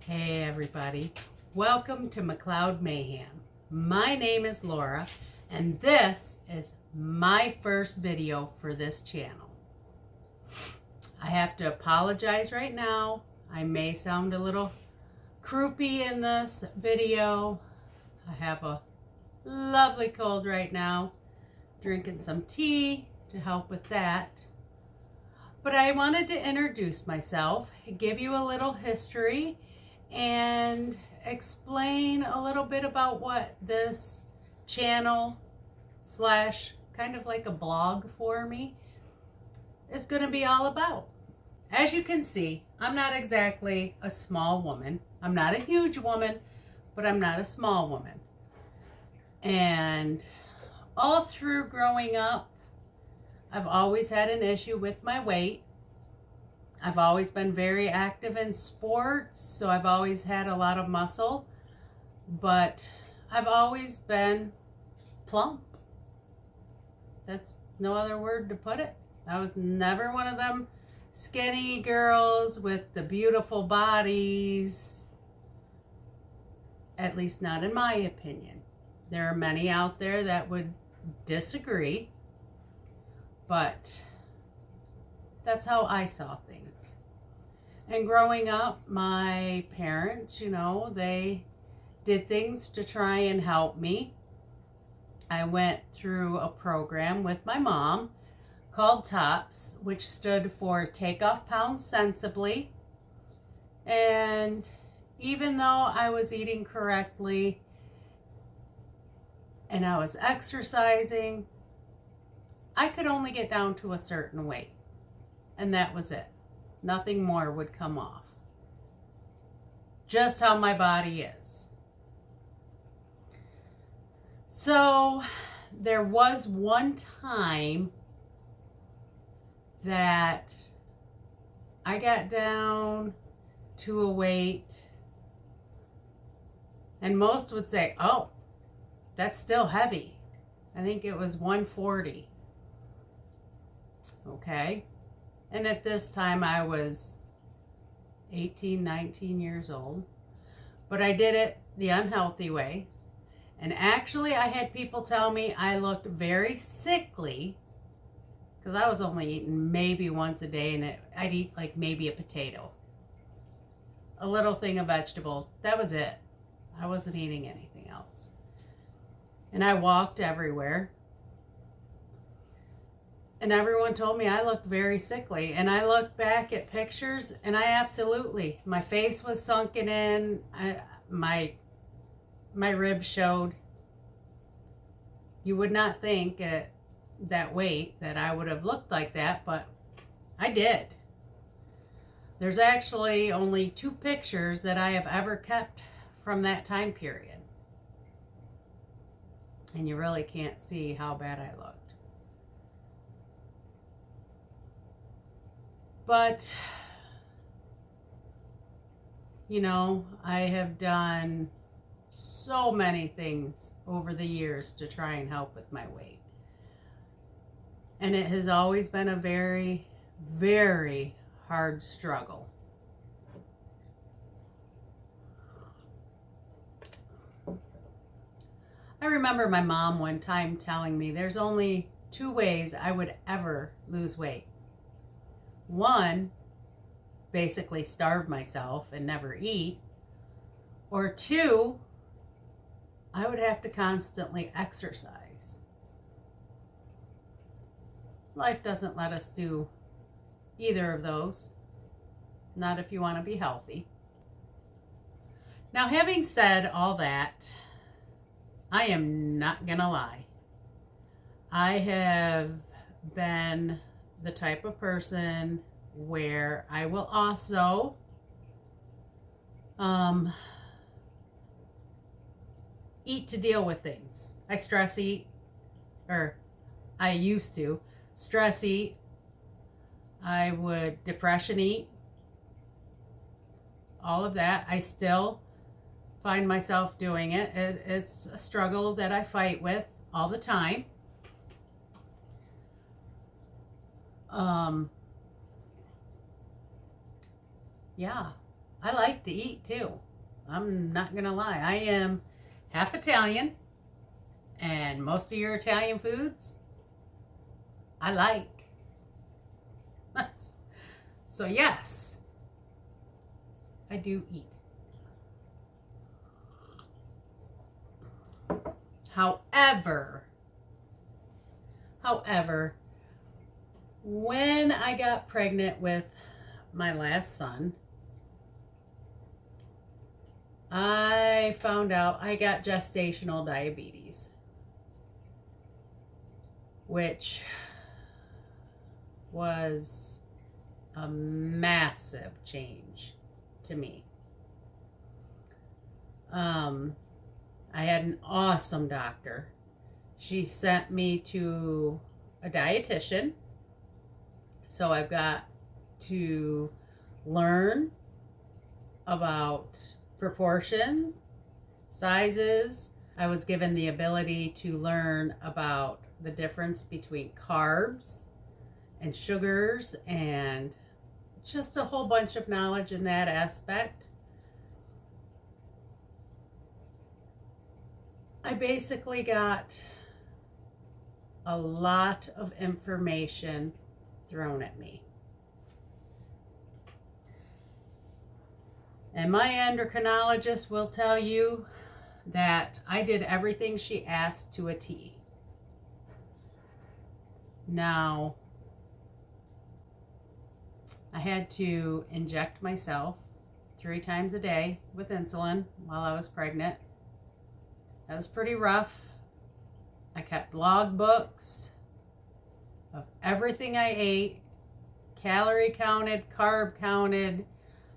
Hey everybody, welcome to McLeod Mayhem. My name is Laura and this is my first video for this channel. I have to apologize right now. I may sound a little croupy in this video. I have a lovely cold right now, drinking some tea to help with that. But I wanted to introduce myself, give you a little history, and explain a little bit about what this channel slash kind of like a blog for me is going to be all about. As you can see, I'm not exactly a small woman. I'm not a huge woman, but I'm not a small woman. And all through growing up, I've always had an issue with my weight. I've always been very active in sports, so I've always had a lot of muscle, but I've always been plump. That's no other word to put it. I was never one of them skinny girls with the beautiful bodies, at least not in my opinion. There are many out there that would disagree, but that's how I saw things. And growing up, my parents, they did things to try and help me. I went through a program with my mom called TOPS, which stood for Take Off Pounds Sensibly. And even though I was eating correctly and I was exercising, I could only get down to a certain weight. And that was it. Nothing more would come off. Just how my body is. So there was one time that I got down to a weight, and most would say, oh, that's still heavy. I think it was 140. Okay. And at this time I was 18, 19 years old. But I did it the unhealthy way. And actually I had people tell me I looked very sickly because I was only eating maybe once a day, and I'd eat like maybe a potato, a little thing of vegetables. That was it. I wasn't eating anything else. And I walked everywhere. And everyone told me I looked very sickly. And I looked back at pictures and my face was sunken in. My ribs showed. You would not think at that weight that I would have looked like that, but I did. There's actually only 2 pictures that I have ever kept from that time period. And you really can't see how bad I looked. But, I have done so many things over the years to try and help with my weight. And it has always been a very, very hard struggle. I remember my mom one time telling me there's only 2 ways I would ever lose weight. 1, basically starve myself and never eat. Or 2, I would have to constantly exercise. Life doesn't let us do either of those. Not if you want to be healthy. Now, having said all that, I am not gonna lie. I have been the type of person where I will also eat to deal with things. I stress eat, or I used to stress eat. I would depression eat. All of that. I still find myself doing it. It's a struggle that I fight with all the time. Yeah. I like to eat too. I'm not going to lie. I am half Italian, and most of your Italian foods I like. So yes, I do eat. However, when I got pregnant with my last son, I found out I got gestational diabetes, which was a massive change to me. I had an awesome doctor. She sent me to a dietitian. So I've got to learn about proportions, sizes. I was given the ability to learn about the difference between carbs and sugars and just a whole bunch of knowledge in that aspect. I basically got a lot of information thrown at me. And my endocrinologist will tell you that I did everything she asked to a T. Now, I had to inject myself 3 times a day with insulin while I was pregnant. That was pretty rough. I kept log books of everything I ate, calorie counted, carb counted,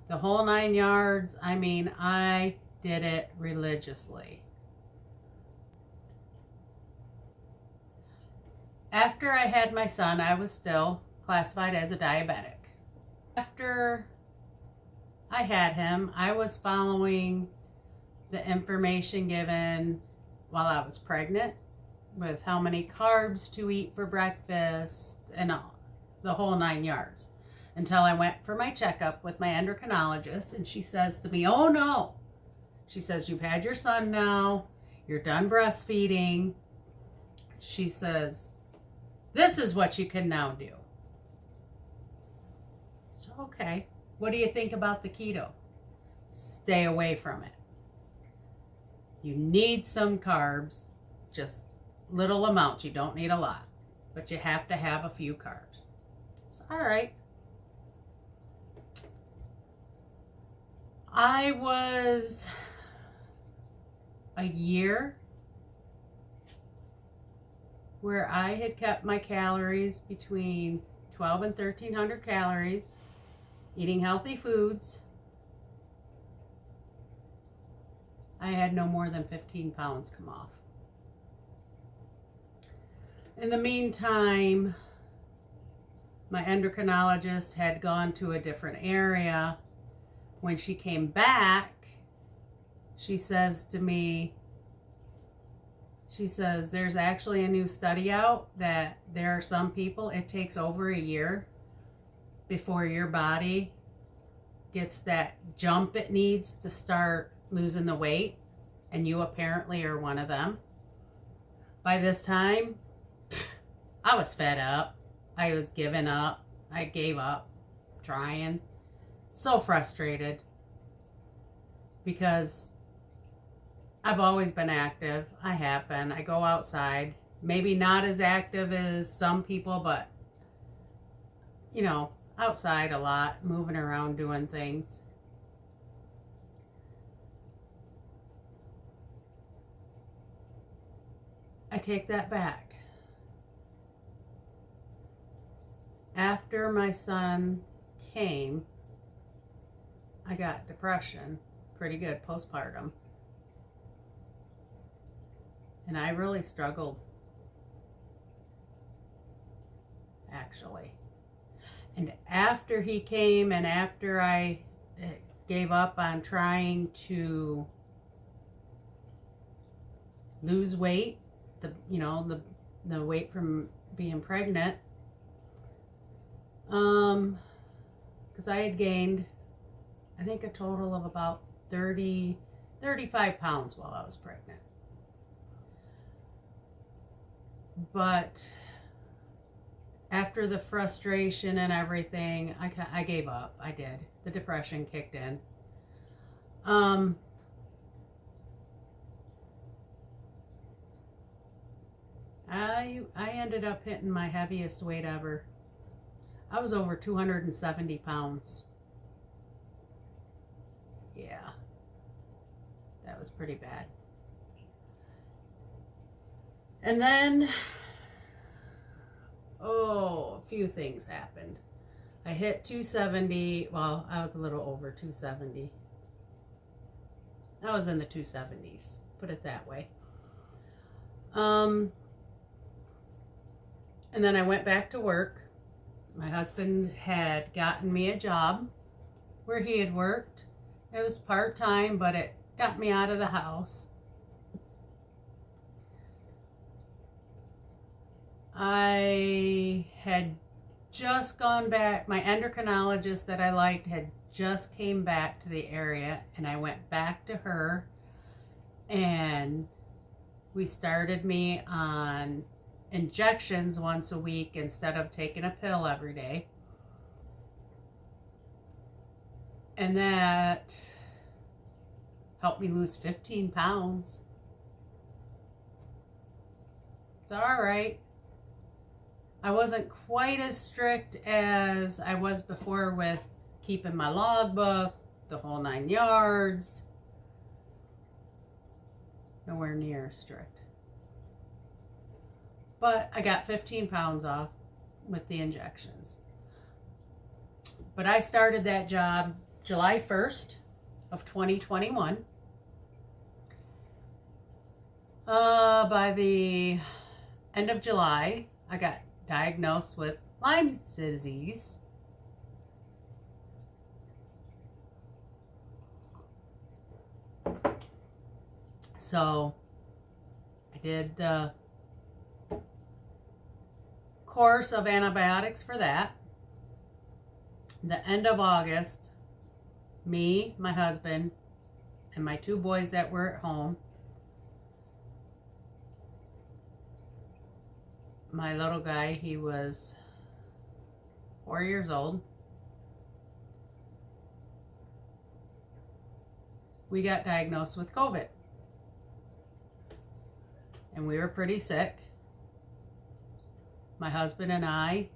the whole 9 yards. I mean, I did it religiously. After I had my son, I was still classified as a diabetic. After I had him, I was following the information given while I was pregnant with how many carbs to eat for breakfast and all, the whole 9 yards, until I went for my checkup with my endocrinologist, and she says to me, oh no, she says, you've had your son now, you're done breastfeeding. She says, this is what you can now do. So, okay, what do you think about the keto? Stay away from it. You need some carbs, just little amounts. You don't need a lot, but you have to have a few carbs. So, all right. I was a year where I had kept my calories between 12 and 1,300 calories, eating healthy foods. I had no more than 15 pounds come off. In the meantime, my endocrinologist had gone to a different area. When she came back, she says to me, she says, there's actually a new study out that there are some people, it takes over a year before your body gets that jump it needs to start losing the weight, and you apparently are one of them. By this time, I was fed up. I was giving up. I gave up trying. So frustrated because I've always been active. I have been. I go outside. Maybe not as active as some people, but you know, outside a lot, moving around, doing things. I take that back. After my son came, I got depression, pretty good postpartum. And I really struggled, actually. And after he came and after I gave up on trying to lose weight, the weight from being pregnant, because I had gained I think a total of about 35 pounds while I was pregnant. But after the frustration and everything, I gave up. I did. The depression kicked in. I ended up hitting my heaviest weight ever. I was over 270 pounds. Yeah, that was pretty bad. And then, a few things happened. I hit 270. Well, I was a little over 270. I was in the 270s, put it that way. And then I went back to work. My husband had gotten me a job where he had worked. It was part-time, but it got me out of the house. I had just gone back. My endocrinologist that I liked had just came back to the area, and I went back to her, and we started me on injections once a week instead of taking a pill every day. And that helped me lose 15 pounds. It's all right. I wasn't quite as strict as I was before with keeping my logbook, the whole 9 yards. Nowhere near strict. But I got 15 pounds off with the injections. But I started that job July 1st of 2021. By the end of July, I got diagnosed with Lyme's disease. So I did the course of antibiotics for that. The end of August, me, my husband, and my 2 boys that were at home, my little guy, he was 4 years old, we got diagnosed with COVID. And we were pretty sick. My husband and I,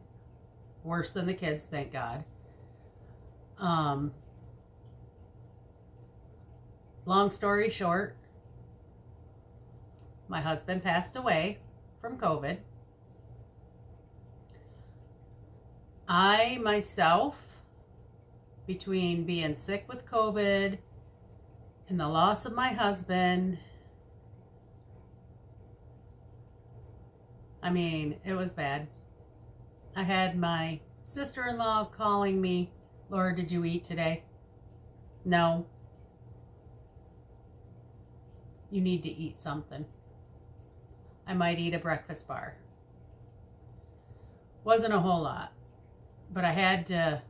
worse than the kids, thank God. Long story short, my husband passed away from COVID. I myself, between being sick with COVID and the loss of my husband, I mean, it was bad. I had my sister-in-law calling me, Laura, did you eat today? No. You need to eat something. I might eat a breakfast bar. Wasn't a whole lot, but I had to,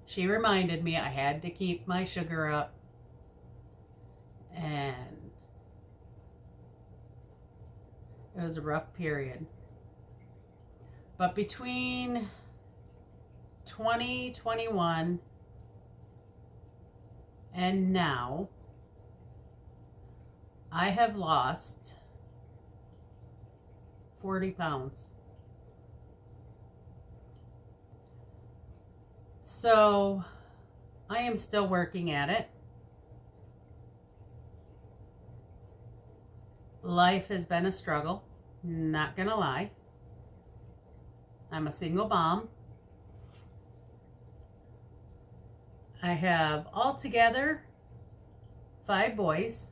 she reminded me I had to keep my sugar up, and it was a rough period. But between 2021 and now, I have lost 40 pounds. So I am still working at it. Life has been a struggle, not gonna lie. I'm a single mom. I have altogether 5 boys.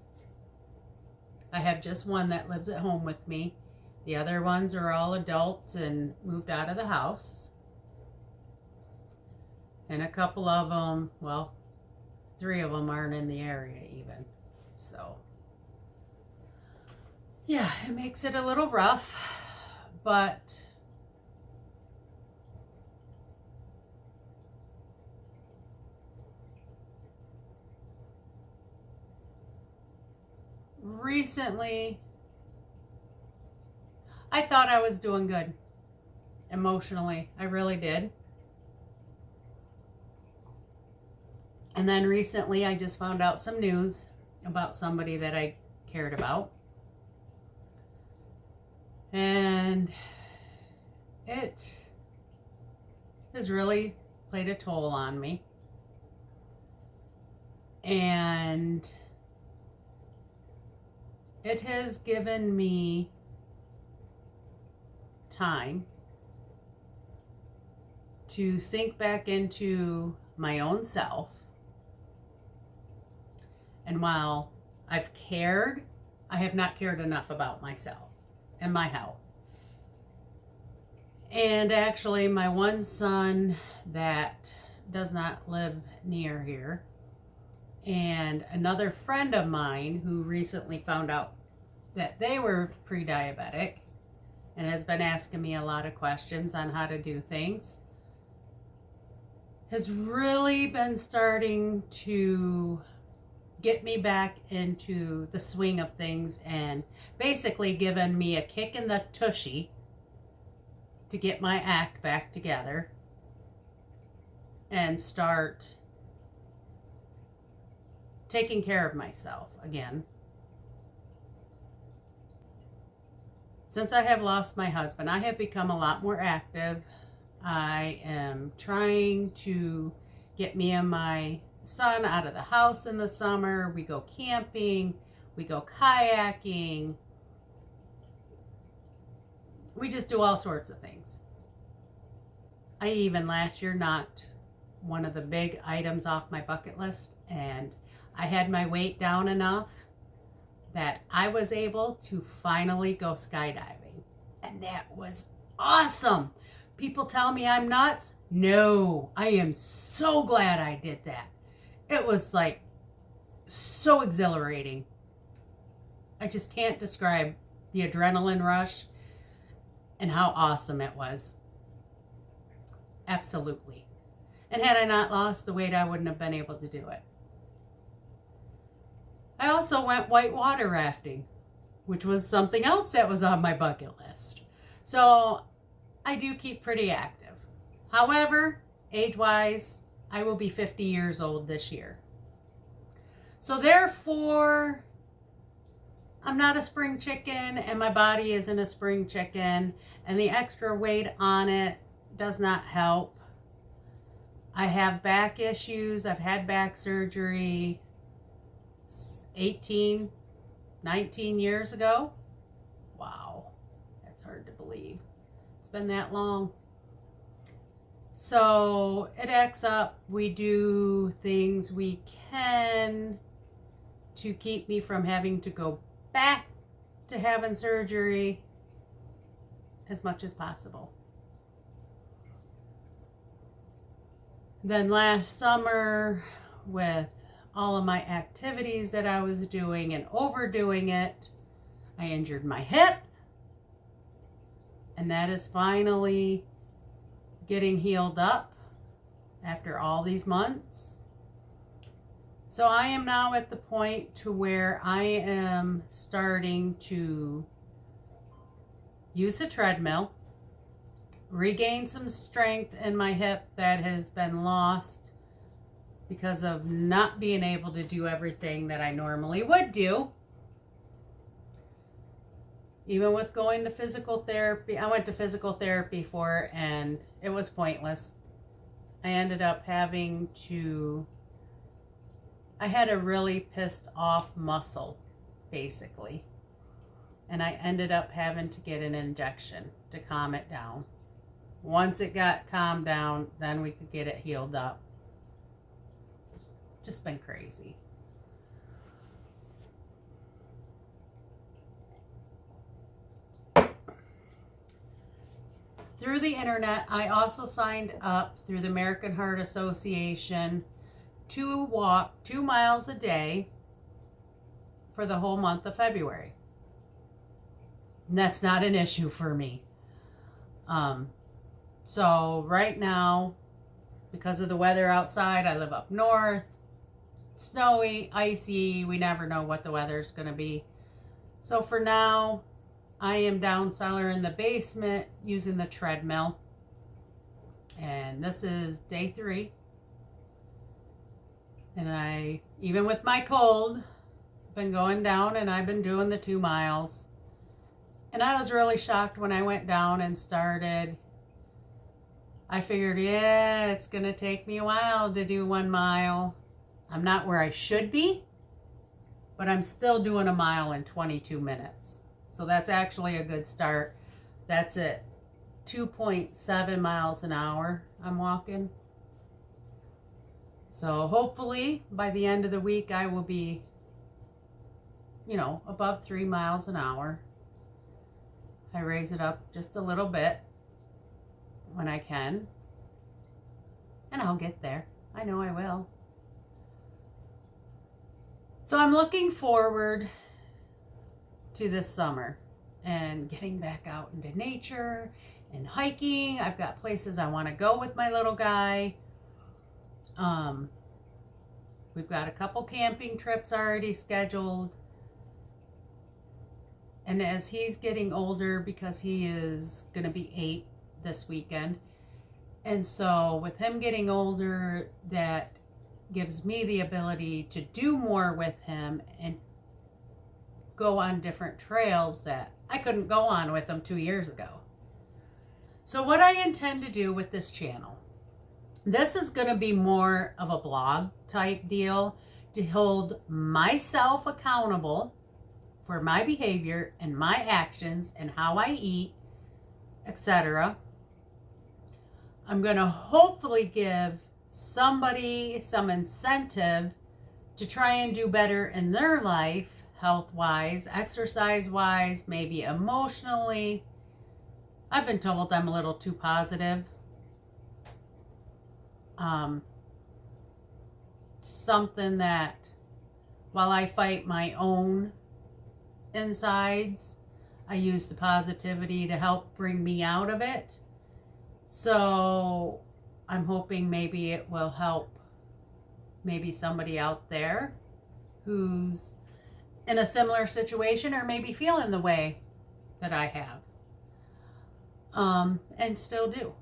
I have just one that lives at home with me. The other ones are all adults and moved out of the house. And a couple of them, well, 3 of them aren't in the area even. So, yeah, it makes it a little rough, but recently, I thought I was doing good emotionally. I really did. And then recently I just found out some news about somebody that I cared about. And it has really played a toll on me. And it has given me time to sink back into my own self. And while I've cared, I have not cared enough about myself and my health. And actually, my one son that does not live near here, and another friend of mine who recently found out that they were pre-diabetic and has been asking me a lot of questions on how to do things, has really been starting to get me back into the swing of things and basically given me a kick in the tushy to get my act back together and start taking care of myself again. Since I have lost my husband, I have become a lot more active. I am trying to get me and my son out of the house in the summer. We go camping, we go kayaking. We just do all sorts of things. I even last year knocked one of the big items off my bucket list, and I had my weight down enough that I was able to finally go skydiving. And that was awesome. People tell me I'm nuts. No, I am so glad I did that. It was like so exhilarating. I just can't describe the adrenaline rush and how awesome it was. Absolutely. And had I not lost the weight, I wouldn't have been able to do it. I also went whitewater rafting, which was something else that was on my bucket list. So I do keep pretty active. However, age-wise, I will be 50 years old this year. So therefore, I'm not a spring chicken, and my body isn't a spring chicken, and the extra weight on it does not help. I have back issues. I've had back surgery 18, 19 years ago. Wow, that's hard to believe. It's been that long. So it acts up. We do things we can to keep me from having to go back to having surgery as much as possible. Then last summer, with all of my activities that I was doing and overdoing it, I injured my hip, and that is finally getting healed up after all these months. So I am now at the point to where I am starting to use the treadmill, regain some strength in my hip that has been lost because of not being able to do everything that I normally would do. Even with going to physical therapy, I went to physical therapy for, and it was pointless. I ended up having to, I had a really pissed off muscle, basically. And I ended up having to get an injection to calm it down. Once it got calmed down, then we could get it healed up. It's just been crazy. Through the internet, I also signed up through the American Heart Association to walk 2 miles a day for the whole month of February. And that's not an issue for me. So right now, because of the weather outside, I live up north, snowy, icy, we never know what the weather's going to be. So for now, I am down cellar in the basement using the treadmill. And this is day 3. And even with my cold, been going down and I've been doing the 2 miles. And I was really shocked when I went down and started. I figured, yeah, it's going to take me a while to do 1 mile. I'm not where I should be, but I'm still doing a mile in 22 minutes. So that's actually a good start. That's it. 2.7 miles an hour I'm walking. So hopefully by the end of the week I will be, above 3 miles an hour. I raise it up just a little bit when I can. And I'll get there. I know I will. So I'm looking forward to this summer and getting back out into nature and hiking. I've got places I want to go with my little guy. We've got a couple camping trips already scheduled. And as he's getting older, because he is going to be 8 this weekend. And so with him getting older, that gives me the ability to do more with him and go on different trails that I couldn't go on with him 2 years ago. So what I intend to do with this channel, this is going to be more of a blog type deal to hold myself accountable for my behavior and my actions and how I eat, etc. I'm going to hopefully give somebody some incentive to try and do better in their life, health-wise, exercise-wise, maybe emotionally. I've been told I'm a little too positive. Something that, while I fight my own insides, I use the positivity to help bring me out of it. So I'm hoping maybe it will help maybe somebody out there who's in a similar situation or maybe feeling the way that I have, and still do.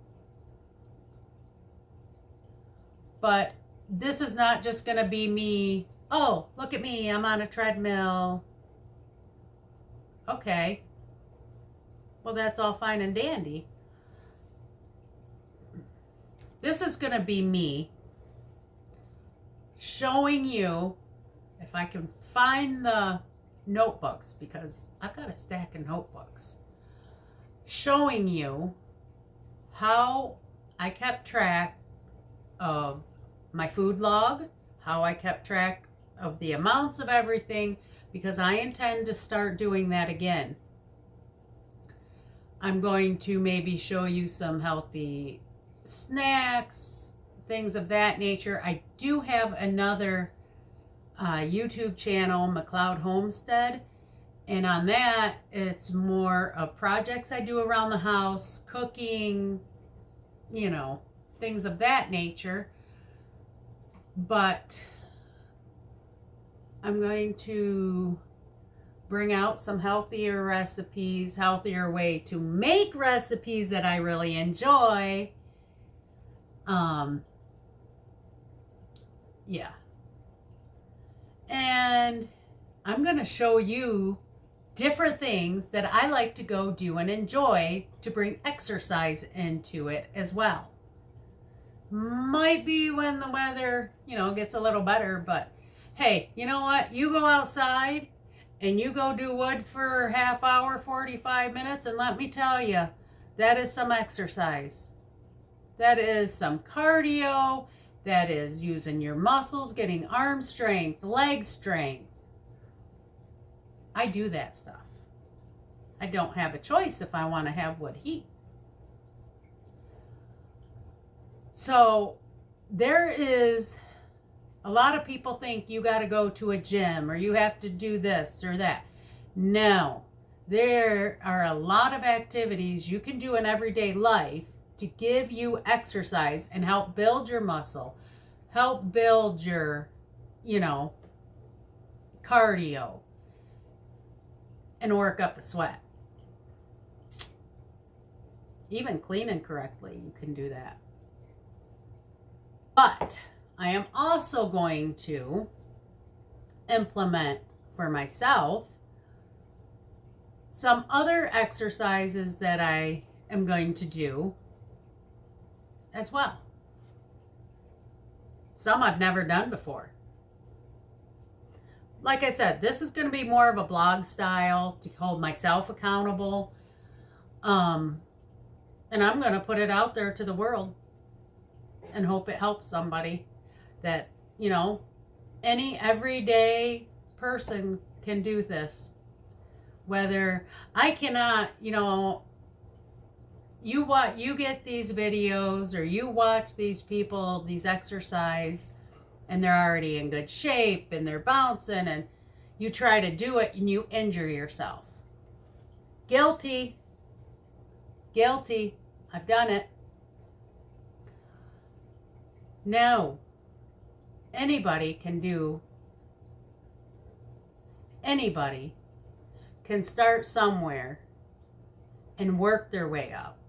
But this is not just going to be me, oh, look at me, I'm on a treadmill. Okay. Well, that's all fine and dandy. This is going to be me showing you, if I can find the notebooks, because I've got a stack of notebooks, showing you how I kept track of my food log, how I kept track of the amounts of everything, because I intend to start doing that again. I'm going to maybe show you some healthy snacks, things of that nature. I do have another YouTube channel, McLeod Homestead, and on that it's more of projects I do around the house, cooking, things of that nature. But I'm going to bring out some healthier recipes, healthier way to make recipes that I really enjoy. Yeah. And I'm going to show you different things that I like to go do and enjoy to bring exercise into it as well. Might be when the weather, gets a little better, but hey, you know what? You go outside and you go do wood for half hour, 45 minutes, and let me tell you, that is some exercise. That is some cardio. That is using your muscles, getting arm strength, leg strength. I do that stuff. I don't have a choice if I want to have wood heat. So there is, a lot of people think you got to go to a gym or you have to do this or that. No, there are a lot of activities you can do in everyday life to give you exercise and help build your muscle, help build your, cardio. and work up a sweat. Even cleaning correctly, you can do that. But I am also going to implement for myself some other exercises that I am going to do as well. Some I've never done before. Like I said, this is going to be more of a blog style to hold myself accountable. And I'm going to put it out there to the world and hope it helps somebody that, you know, any everyday person can do this. Whether I cannot, you know, you get these videos or you watch these people, these exercise, and they're already in good shape and they're bouncing, and you try to do it and you injure yourself. Guilty. Guilty. I've done it. No. Anybody can do. Anybody can start somewhere and work their way up.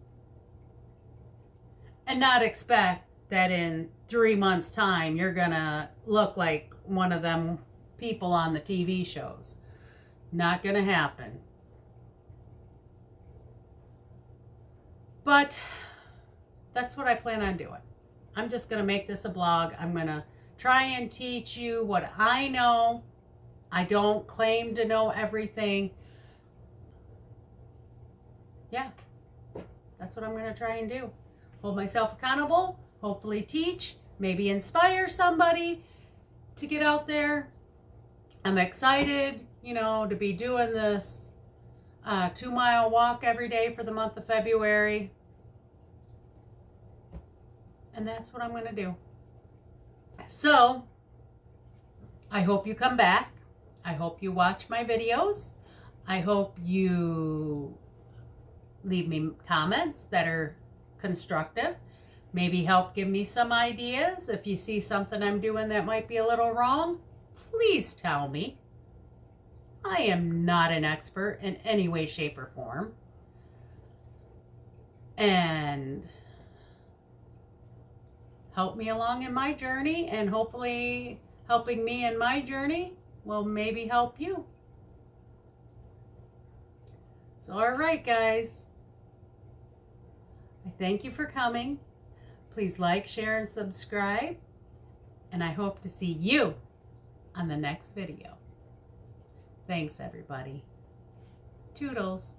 And not expect that in 3 months' time you're gonna look like one of them people on the TV shows. Not gonna happen. But that's what I plan on doing. I'm just gonna make this a blog. I'm gonna try and teach you what I know. I don't claim to know everything. Yeah, that's what I'm gonna try and do. Hold myself accountable, hopefully teach, maybe inspire somebody to get out there. I'm excited, you know, to be doing this 2-mile walk every day for the month of February. And that's what I'm going to do. So, I hope you come back. I hope you watch my videos. I hope you leave me comments that are constructive. Maybe help give me some ideas. If you see something I'm doing that might be a little wrong, please tell me. I am not an expert in any way, shape, or form. And help me along in my journey, and hopefully helping me in my journey will maybe help you. So, all right, guys. I thank you for coming. Please like, share, and subscribe. And I hope to see you on the next video. Thanks, everybody. Toodles.